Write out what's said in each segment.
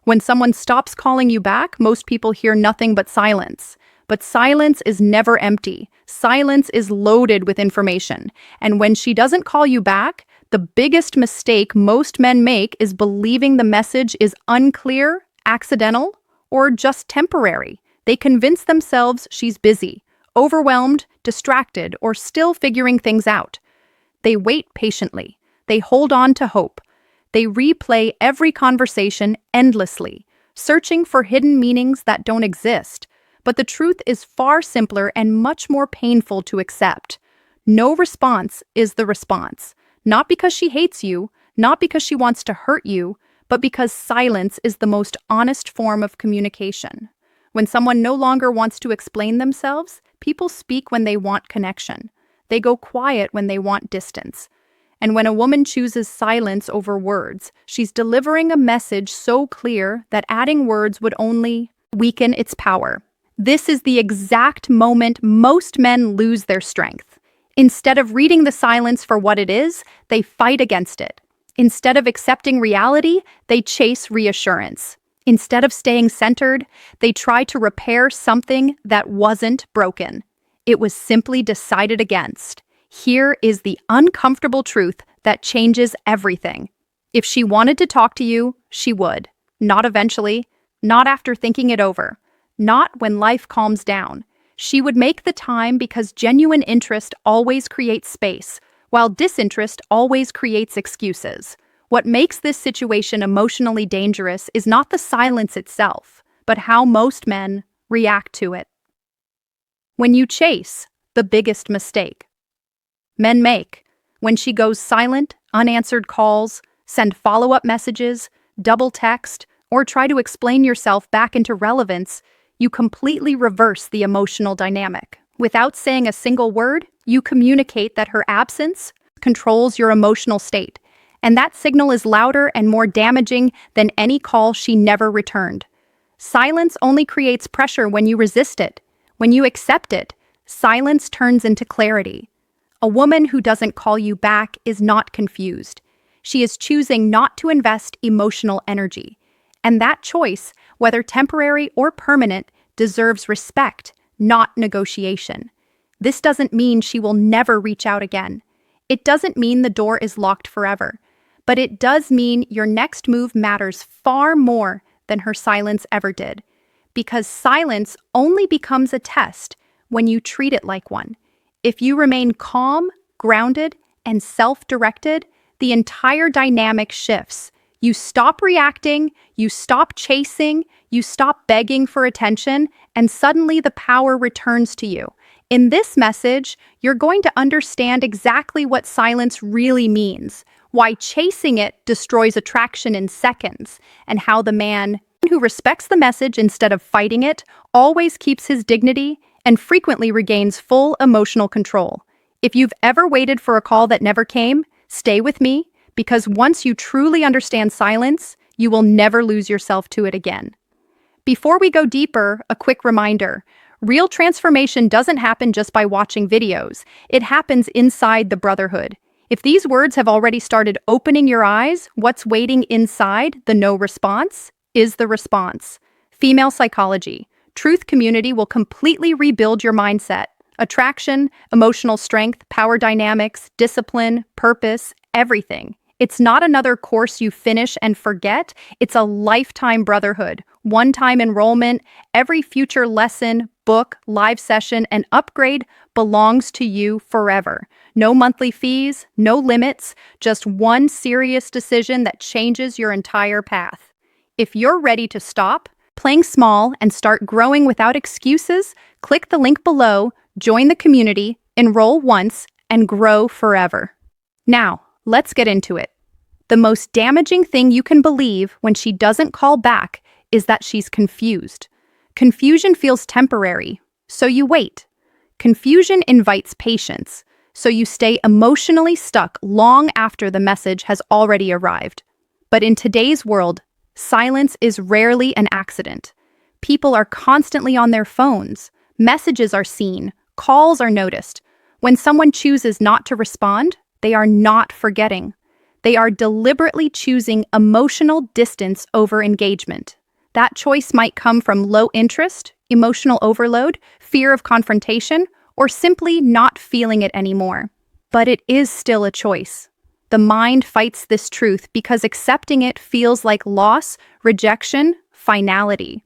When someone stops calling you back, most people hear nothing but silence. But silence is never empty. Silence is loaded with information. And when she doesn't call you back, the biggest mistake most men make is believing the message is unclear, accidental, or just temporary. They convince themselves she's busy, overwhelmed, distracted, or still figuring things out. They wait patiently. They hold on to hope. They replay every conversation endlessly, searching for hidden meanings that don't exist. But the truth is far simpler and much more painful to accept. No response is the response. Not because she hates you, not because she wants to hurt you, but because silence is the most honest form of communication. When someone no longer wants to explain themselves, people speak when they want connection. They go quiet when they want distance. And when a woman chooses silence over words, she's delivering a message so clear that adding words would only weaken its power. This is the exact moment most men lose their strength. Instead of reading the silence for what it is, they fight against it. Instead of accepting reality, they chase reassurance. Instead of staying centered, they try to repair something that wasn't broken. It was simply decided against. Here is the uncomfortable truth that changes everything. If she wanted to talk to you, she would. Not eventually, not after thinking it over, not when life calms down. She would make the time because genuine interest always creates space, while disinterest always creates excuses. What makes this situation emotionally dangerous is not the silence itself, but how most men react to it. When you chase, the biggest mistake men make. When she goes silent, unanswered calls, send follow-up messages, double text, or try to explain yourself back into relevance, you completely reverse the emotional dynamic. Without saying a single word, you communicate that her absence controls your emotional state, and that signal is louder and more damaging than any call she never returned. Silence only creates pressure when you resist it. When you accept it, silence turns into clarity. A woman who doesn't call you back is not confused. She is choosing not to invest emotional energy. And that choice, whether temporary or permanent, deserves respect, not negotiation. This doesn't mean she will never reach out again. It doesn't mean the door is locked forever. But it does mean your next move matters far more than her silence ever did. Because silence only becomes a test when you treat it like one. If you remain calm, grounded, and self-directed, the entire dynamic shifts. You stop reacting, you stop chasing, you stop begging for attention, and suddenly the power returns to you. In this message, you're going to understand exactly what silence really means, why chasing it destroys attraction in seconds, and how the man who respects the message instead of fighting it always keeps his dignity and frequently regains full emotional control. If you've ever waited for a call that never came, stay with me, because once you truly understand silence, you will never lose yourself to it again. Before we go deeper, a quick reminder. Real transformation doesn't happen just by watching videos. It happens inside the brotherhood. If these words have already started opening your eyes, what's waiting inside the no response is the response. Female psychology. Truth community will completely rebuild your mindset. Attraction, emotional strength, power dynamics, discipline, purpose, everything. It's not another course you finish and forget. It's a lifetime brotherhood. One-time enrollment, every future lesson, book, live session, and upgrade belongs to you forever. No monthly fees, no limits, just one serious decision that changes your entire path. If you're ready to stop playing small and start growing without excuses, click the link below, join the community, enroll once, and grow forever. Now, let's get into it. The most damaging thing you can believe when she doesn't call back is that she's confused. Confusion feels temporary, so you wait. Confusion invites patience, so you stay emotionally stuck long after the message has already arrived. But in today's world, silence is rarely an accident. People are constantly on their phones. Messages are seen. Calls are noticed. When someone chooses not to respond, they are not forgetting. They are deliberately choosing emotional distance over engagement. That choice might come from low interest, emotional overload, fear of confrontation, or simply not feeling it anymore. But it is still a choice. The mind fights this truth because accepting it feels like loss, rejection, finality.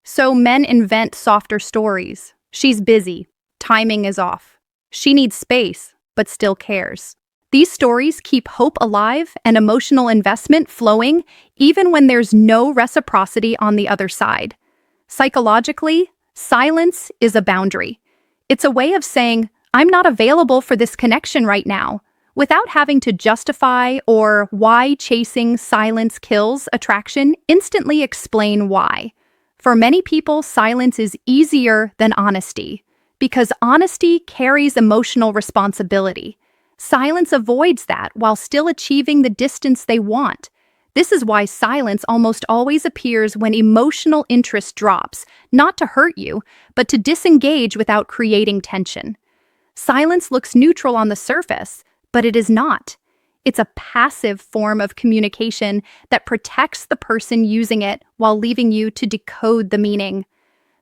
So men invent softer stories. She's busy. Timing is off. She needs space, but still cares. These stories keep hope alive and emotional investment flowing even when there's no reciprocity on the other side. Psychologically, silence is a boundary. It's a way of saying, I'm not available for this connection right now, without having to justify or why chasing silence kills attraction, instantly explain why. For many people, silence is easier than honesty, because honesty carries emotional responsibility. Silence avoids that while still achieving the distance they want. This is why silence almost always appears when emotional interest drops, not to hurt you, but to disengage without creating tension. Silence looks neutral on the surface, but it is not. It's a passive form of communication that protects the person using it while leaving you to decode the meaning.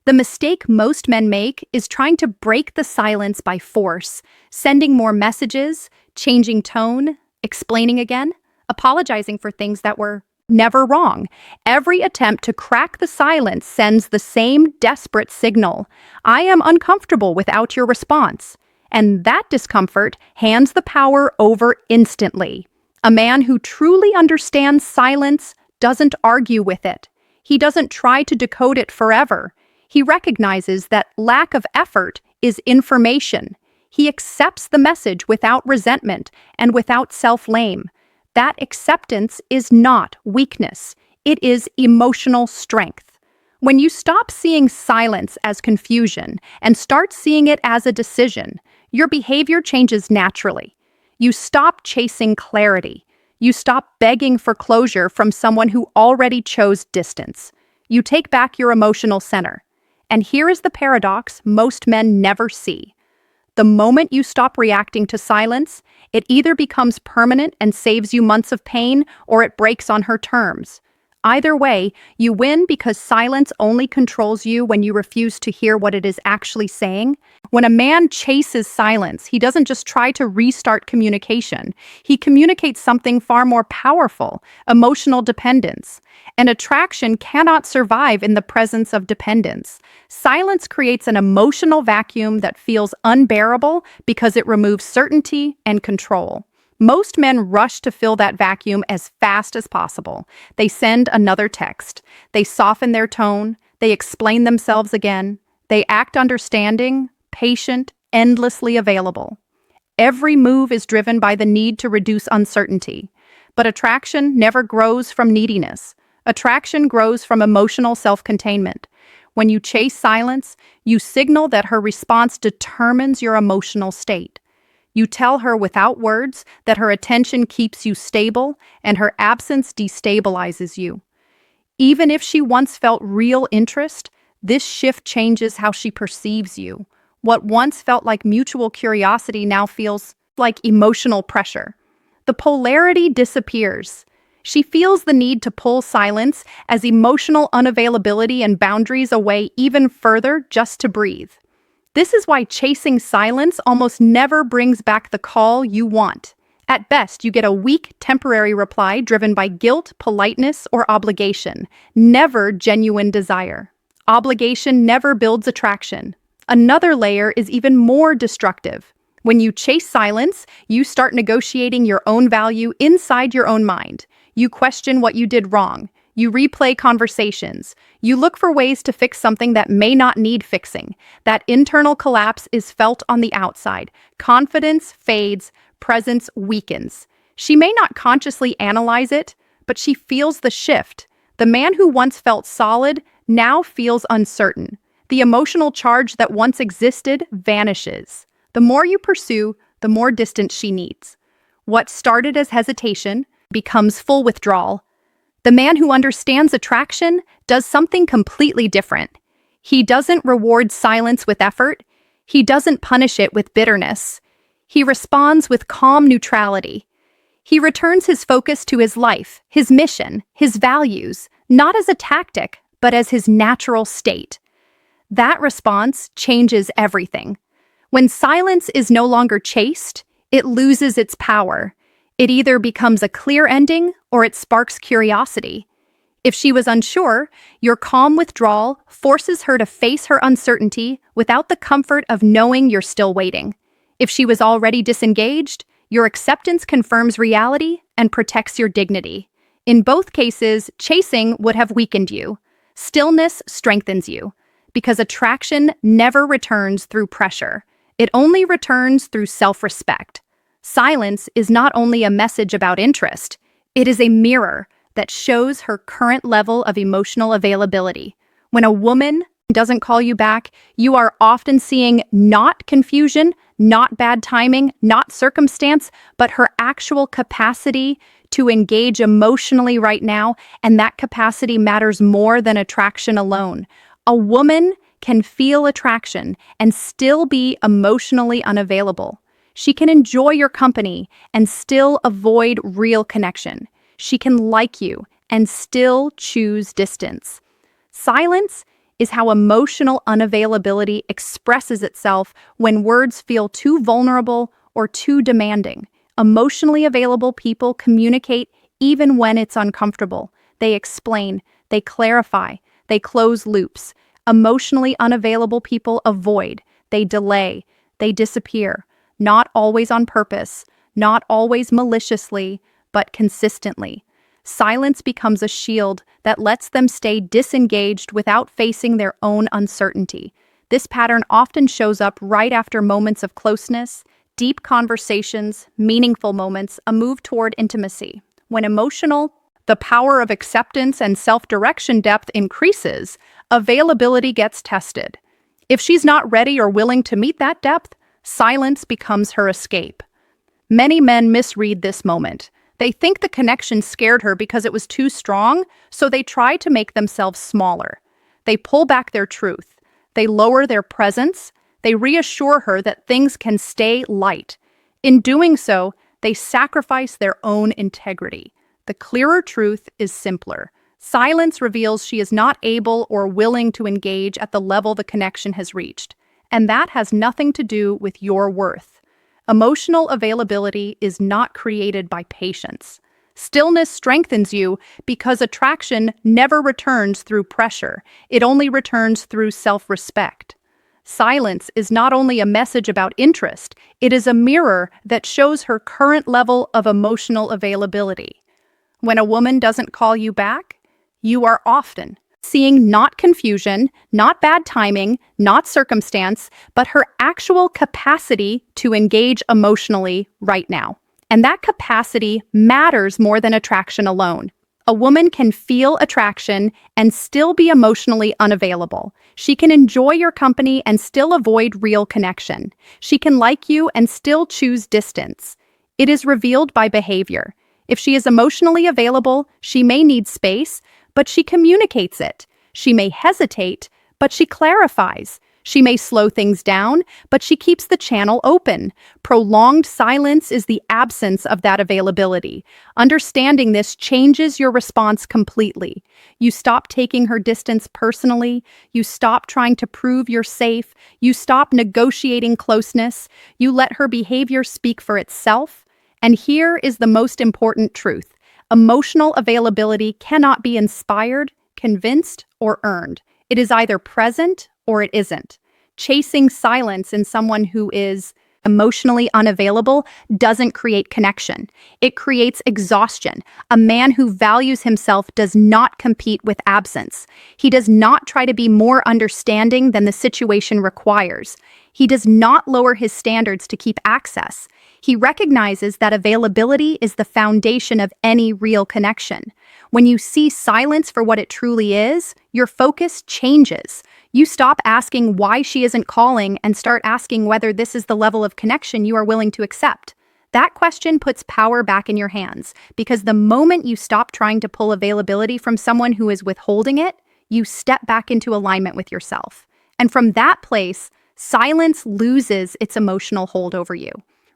The mistake most men make is trying to break the silence by force, sending more messages, changing tone, explaining again, apologizing for things that were never wrong. Every attempt to crack the silence sends the same desperate signal. I am uncomfortable without your response. And that discomfort hands the power over instantly. A man who truly understands silence doesn't argue with it. He doesn't try to decode it forever. He recognizes that lack of effort is information. He accepts the message without resentment and without self-blame. That acceptance is not weakness. It is emotional strength. When you stop seeing silence as confusion and start seeing it as a decision, your behavior changes naturally. You stop chasing clarity. You stop begging for closure from someone who already chose distance. You take back your emotional center. And here is the paradox most men never see. The moment you stop reacting to silence, it either becomes permanent and saves you months of pain, or it breaks on her terms. Either way, you win because silence only controls you when you refuse to hear what it is actually saying. When a man chases silence, he doesn't just try to restart communication. He communicates something far more powerful, emotional dependence. And attraction cannot survive in the presence of dependence. Silence creates an emotional vacuum that feels unbearable because it removes certainty and control. Most men rush to fill that vacuum as fast as possible. They send another text. They soften their tone. They explain themselves again. They act understanding, patient, endlessly available. Every move is driven by the need to reduce uncertainty. But attraction never grows from neediness. Attraction grows from emotional self-containment. When you chase silence, you signal that her response determines your emotional state. You tell her without words that her attention keeps you stable and her absence destabilizes you. Even if she once felt real interest, this shift changes how she perceives you. What once felt like mutual curiosity now feels like emotional pressure. The polarity disappears. She feels the need to pull silence as emotional unavailability and boundaries away even further just to breathe. This is why chasing silence almost never brings back the call you want. At best, you get a weak, temporary reply driven by guilt, politeness, or obligation, never genuine desire. Obligation never builds attraction. Another layer is even more destructive. When you chase silence, you start negotiating your own value inside your own mind. You question what you did wrong. You replay conversations. You look for ways to fix something that may not need fixing. That internal collapse is felt on the outside. Confidence fades, presence weakens. She may not consciously analyze it, but she feels the shift. The man who once felt solid now feels uncertain. The emotional charge that once existed vanishes. The more you pursue, the more distance she needs. What started as hesitation becomes full withdrawal. The man who understands attraction does something completely different. He doesn't reward silence with effort. He doesn't punish it with bitterness. He responds with calm neutrality. He returns his focus to his life, his mission, his values, not as a tactic, but as his natural state. That response changes everything. When silence is no longer chaste, it loses its power. It either becomes a clear ending or it sparks curiosity. If she was unsure, your calm withdrawal forces her to face her uncertainty without the comfort of knowing you're still waiting. If she was already disengaged, your acceptance confirms reality and protects your dignity. In both cases, chasing would have weakened you. Stillness strengthens you, because attraction never returns through pressure. It only returns through self-respect. Silence is not only a message about interest, it is a mirror that shows her current level of emotional availability. When a woman doesn't call you back, you are often seeing not confusion, not bad timing, not circumstance, but her actual capacity to engage emotionally right now, and that capacity matters more than attraction alone. A woman can feel attraction and still be emotionally unavailable. She can enjoy your company and still avoid real connection. She can like you and still choose distance. Silence is how emotional unavailability expresses itself when words feel too vulnerable or too demanding. Emotionally available people communicate even when it's uncomfortable. They explain, they clarify, they close loops. Emotionally unavailable people avoid, they delay, they disappear, not always on purpose, not always maliciously, but consistently. Silence becomes a shield that lets them stay disengaged without facing their own uncertainty. This pattern often shows up right after moments of closeness, deep conversations, meaningful moments, a move toward intimacy. When the power of acceptance and self-direction depth increases, availability gets tested. If she's not ready or willing to meet that depth, silence becomes her escape. Many men misread this moment. They think the connection scared her because it was too strong, so they try to make themselves smaller. They pull back their truth. They lower their presence. They reassure her that things can stay light. In doing so, they sacrifice their own integrity. The clearer truth is simpler. Silence reveals she is not able or willing to engage at the level the connection has reached, and that has nothing to do with your worth. Emotional availability is not created by patience. Stillness strengthens you because attraction never returns through pressure. It only returns through self-respect. Silence is not only a message about interest, it is a mirror that shows her current level of emotional availability. When a woman doesn't call you back, you are often seeing not confusion, not bad timing, not circumstance, but her actual capacity to engage emotionally right now. And that capacity matters more than attraction alone. A woman can feel attraction and still be emotionally unavailable. She can enjoy your company and still avoid real connection. She can like you and still choose distance. It is revealed by behavior. If she is emotionally available, she may need space, but she communicates it. She may hesitate, but she clarifies. She may slow things down, but she keeps the channel open. Prolonged silence is the absence of that availability. Understanding this changes your response completely. You stop taking her distance personally. You stop trying to prove you're safe. You stop negotiating closeness. You let her behavior speak for itself. And here is the most important truth. Emotional availability cannot be inspired, convinced, or earned. It is either present or it isn't. Chasing silence in someone who is emotionally unavailable doesn't create connection. It creates exhaustion. A man who values himself does not compete with absence. He does not try to be more understanding than the situation requires. He does not lower his standards to keep access. He recognizes that availability is the foundation of any real connection. When you see silence for what it truly is, your focus changes. You stop asking why she isn't calling and start asking whether this is the level of connection you are willing to accept. That question puts power back in your hands, because the moment you stop trying to pull availability from someone who is withholding it, you step back into alignment with yourself. And from that place, silence loses its emotional hold over you.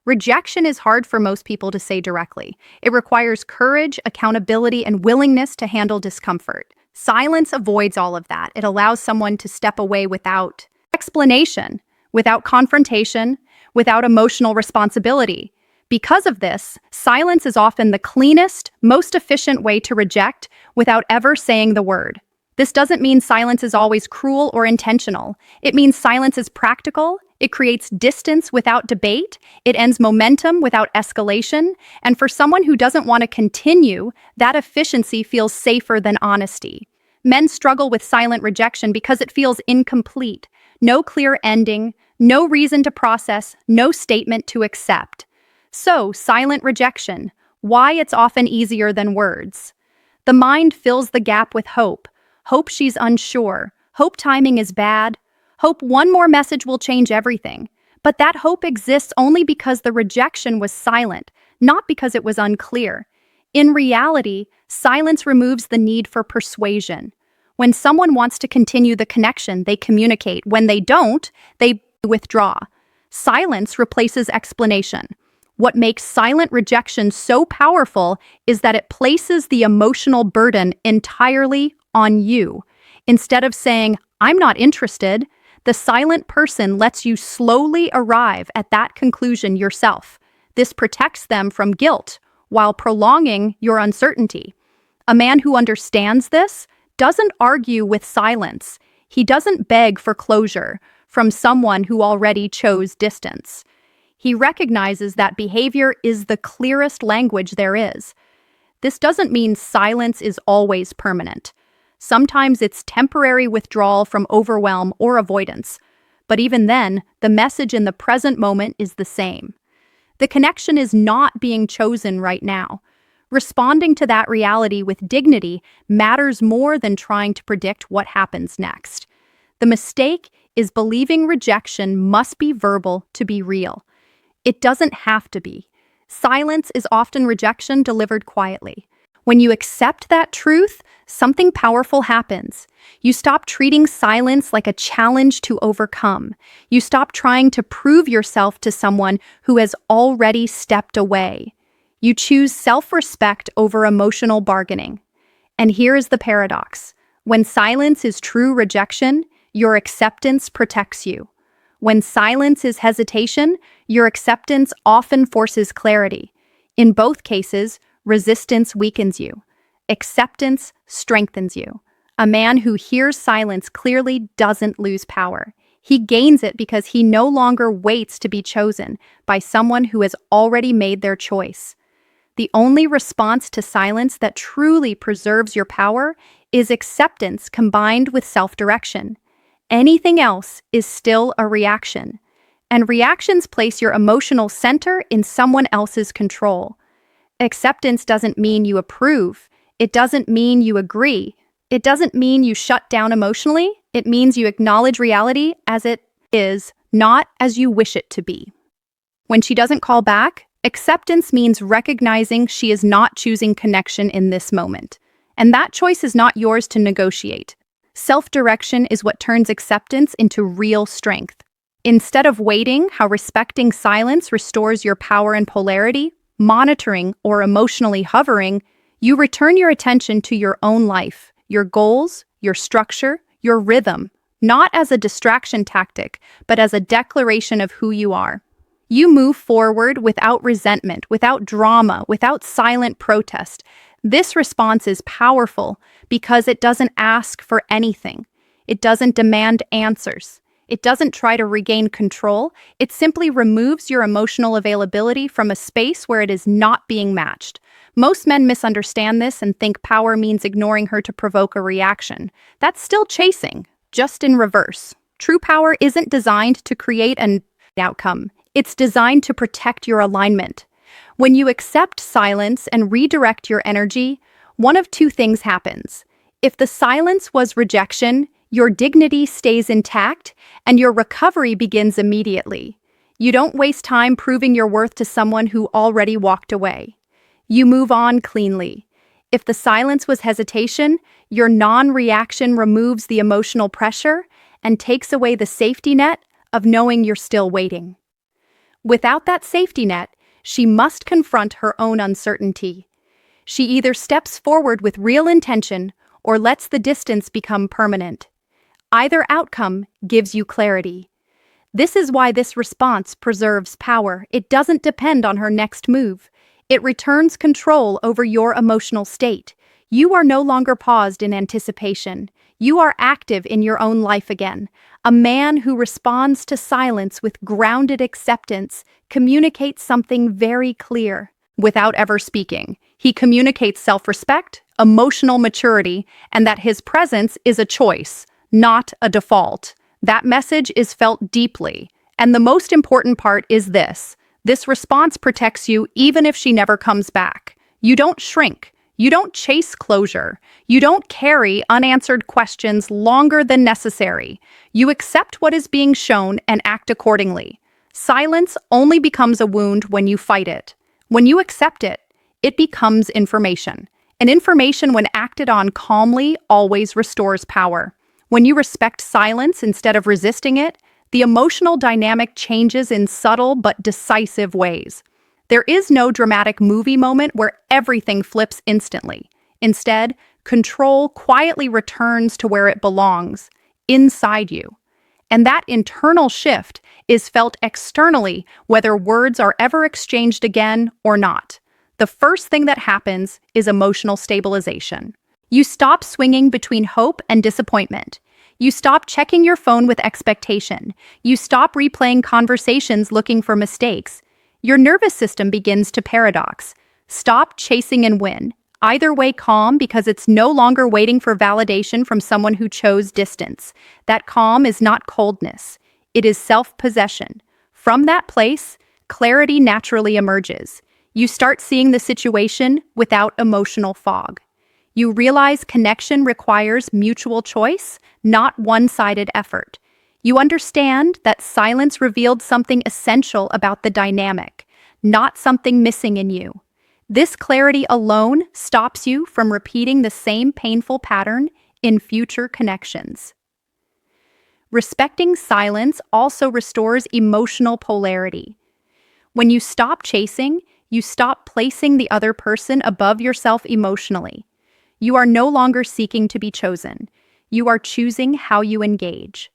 Rejection is hard for most people to say directly. It requires courage, accountability, and willingness to handle discomfort. Silence avoids all of that. It allows someone to step away without explanation, without confrontation, without emotional responsibility. Because of this, silence is often the cleanest, most efficient way to reject without ever saying the word. This doesn't mean silence is always cruel or intentional. It means silence is practical, it creates distance without debate, it ends momentum without escalation, and for someone who doesn't want to continue, that efficiency feels safer than honesty. Men struggle with silent rejection because it feels incomplete. No clear ending, no reason to process, no statement to accept. So, silent rejection. Why it's often easier than words. The mind fills the gap with hope. Hope she's unsure. Hope timing is bad. Hope one more message will change everything. But that hope exists only because the rejection was silent, not because it was unclear. In reality, silence removes the need for persuasion. When someone wants to continue the connection, they communicate. When they don't, they withdraw. Silence replaces explanation. What makes silent rejection so powerful is that it places the emotional burden entirely on you. Instead of saying, "I'm not interested," the silent person lets you slowly arrive at that conclusion yourself. This protects them from guilt while prolonging your uncertainty. A man who understands this doesn't argue with silence. He doesn't beg for closure from someone who already chose distance. He recognizes that behavior is the clearest language there is. This doesn't mean silence is always permanent. Sometimes it's temporary withdrawal from overwhelm or avoidance. But even then, the message in the present moment is the same. The connection is not being chosen right now. Responding to that reality with dignity matters more than trying to predict what happens next. The mistake is believing rejection must be verbal to be real. It doesn't have to be. Silence is often rejection delivered quietly. When you accept that truth, something powerful happens. You stop treating silence like a challenge to overcome. You stop trying to prove yourself to someone who has already stepped away. You choose self-respect over emotional bargaining. And here is the paradox. When silence is true rejection, your acceptance protects you. When silence is hesitation, your acceptance often forces clarity. In both cases, resistance weakens you. Acceptance strengthens you. A man who hears silence clearly doesn't lose power. He gains it because he no longer waits to be chosen by someone who has already made their choice. The only response to silence that truly preserves your power is acceptance combined with self-direction. Anything else is still a reaction. And reactions place your emotional center in someone else's control. Acceptance doesn't mean you approve. It doesn't mean you agree. It doesn't mean you shut down emotionally. It means you acknowledge reality as it is, not as you wish it to be. When she doesn't call back, acceptance means recognizing she is not choosing connection in this moment. And that choice is not yours to negotiate. Self-direction is what turns acceptance into real strength. Instead of waiting, how respecting silence restores your power and polarity, monitoring or emotionally hovering, you return your attention to your own life, your goals, your structure, your rhythm, not as a distraction tactic, but as a declaration of who you are. You move forward without resentment, without drama, without silent protest. This response is powerful because it doesn't ask for anything. It doesn't demand answers. It doesn't try to regain control. It simply removes your emotional availability from a space where it is not being matched. Most men misunderstand this and think power means ignoring her to provoke a reaction. That's still chasing, just in reverse. True power isn't designed to create an outcome. It's designed to protect your alignment. When you accept silence and redirect your energy, one of two things happens. If the silence was rejection, your dignity stays intact and your recovery begins immediately. You don't waste time proving your worth to someone who already walked away. You move on cleanly. If the silence was hesitation, your non-reaction removes the emotional pressure and takes away the safety net of knowing you're still waiting. Without that safety net, she must confront her own uncertainty. She either steps forward with real intention or lets the distance become permanent. Either outcome gives you clarity. This is why this response preserves power. It doesn't depend on her next move. It returns control over your emotional state. You are no longer paused in anticipation. You are active in your own life again. A man who responds to silence with grounded acceptance communicates something very clear. Without ever speaking, he communicates self-respect, emotional maturity, and that his presence is a choice, not a default. That message is felt deeply. And the most important part is this. This response protects you even if she never comes back. You don't shrink. You don't chase closure. You don't carry unanswered questions longer than necessary. You accept what is being shown and act accordingly. Silence only becomes a wound when you fight it. When you accept it, it becomes information. And information, when acted on calmly, always restores power. When you respect silence instead of resisting it, the emotional dynamic changes in subtle but decisive ways. There is no dramatic movie moment where everything flips instantly. Instead, control quietly returns to where it belongs, inside you. And that internal shift is felt externally, whether words are ever exchanged again or not. The first thing that happens is emotional stabilization. You stop swinging between hope and disappointment. You stop checking your phone with expectation. You stop replaying conversations looking for mistakes. Your nervous system begins to paradox. Stop chasing and win. Either way calm because it's no longer waiting for validation from someone who chose distance. That calm is not coldness. It is self-possession. From that place, clarity naturally emerges. You start seeing the situation without emotional fog. You realize connection requires mutual choice, not one-sided effort. You understand that silence revealed something essential about the dynamic, not something missing in you. This clarity alone stops you from repeating the same painful pattern in future connections. Respecting silence also restores emotional polarity. When you stop chasing, you stop placing the other person above yourself emotionally. You are no longer seeking to be chosen. You are choosing how you engage.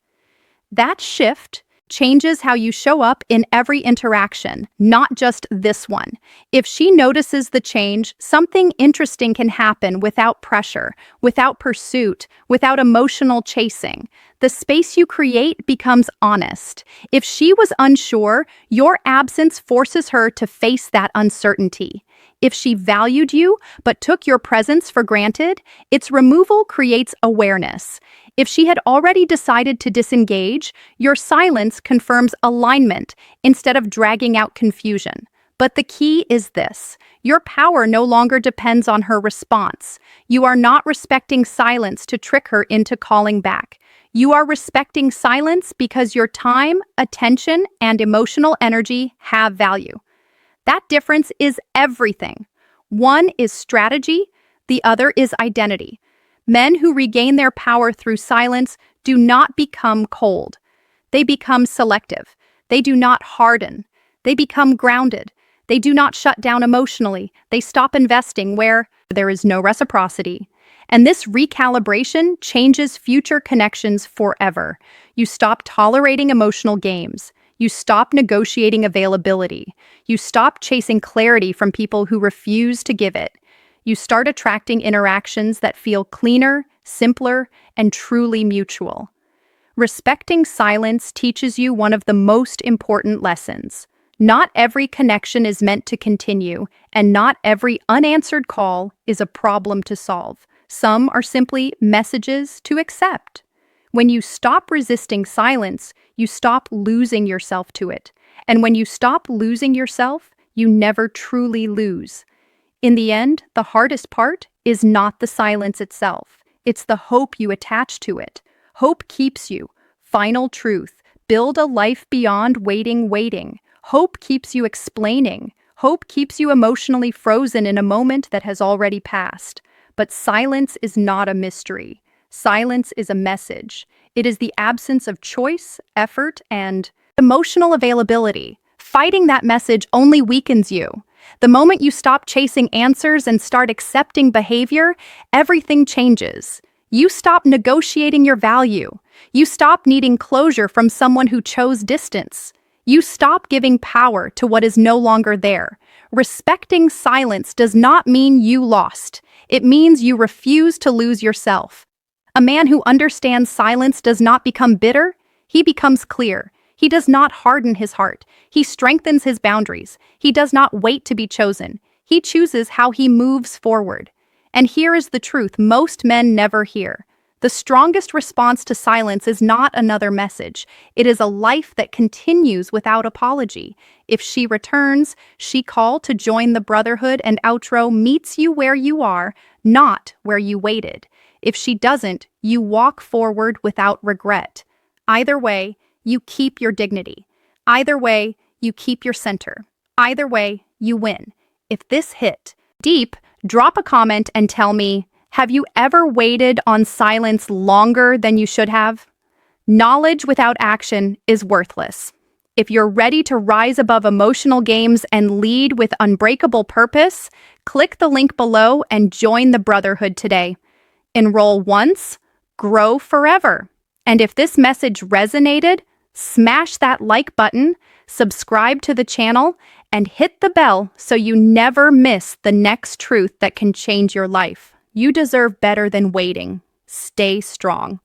That shift changes how you show up in every interaction, not just this one. If she notices the change, something interesting can happen without pressure, without pursuit, without emotional chasing. The space you create becomes honest. If she was unsure, your absence forces her to face that uncertainty. If she valued you but took your presence for granted, its removal creates awareness. If she had already decided to disengage, your silence confirms alignment instead of dragging out confusion. But the key is this: your power no longer depends on her response. You are not respecting silence to trick her into calling back. You are respecting silence because your time, attention, and emotional energy have value. That difference is everything. One is strategy, the other is identity. Men who regain their power through silence do not become cold. They become selective. They do not harden. They become grounded. They do not shut down emotionally. They stop investing where there is no reciprocity. And this recalibration changes future connections forever. You stop tolerating emotional games. You stop negotiating availability. You stop chasing clarity from people who refuse to give it. You start attracting interactions that feel cleaner, simpler, and truly mutual. Respecting silence teaches you one of the most important lessons. Not every connection is meant to continue, and not every unanswered call is a problem to solve. Some are simply messages to accept. When you stop resisting silence, you stop losing yourself to it. And when you stop losing yourself, you never truly lose. In the end, the hardest part is not the silence itself. It's the hope you attach to it. Hope keeps you. Final truth. Build a life beyond waiting. Hope keeps you explaining. Hope keeps you emotionally frozen in a moment that has already passed. But silence is not a mystery. Silence is a message. It is the absence of choice, effort, and emotional availability. Fighting that message only weakens you. The moment you stop chasing answers and start accepting behavior, everything changes. You stop negotiating your value. You stop needing closure from someone who chose distance. You stop giving power to what is no longer there. Respecting silence does not mean you lost. It means you refuse to lose yourself. A man who understands silence does not become bitter, he becomes clear. He does not harden his heart. He strengthens his boundaries. He does not wait to be chosen. He chooses how he moves forward. And here is the truth most men never hear. The strongest response to silence is not another message. It is a life that continues without apology. If she returns, she call to join the brotherhood and outro meets you where you are, not where you waited. If she doesn't, you walk forward without regret. Either way, you keep your dignity. Either way, you keep your center. Either way, you win. If this hit deep, drop a comment and tell me, have you ever waited on silence longer than you should have? Knowledge without action is worthless. If you're ready to rise above emotional games and lead with unbreakable purpose, click the link below and join the brotherhood today. Enroll once, grow forever. And if this message resonated, smash that like button, subscribe to the channel, and hit the bell so you never miss the next truth that can change your life. You deserve better than waiting. Stay strong.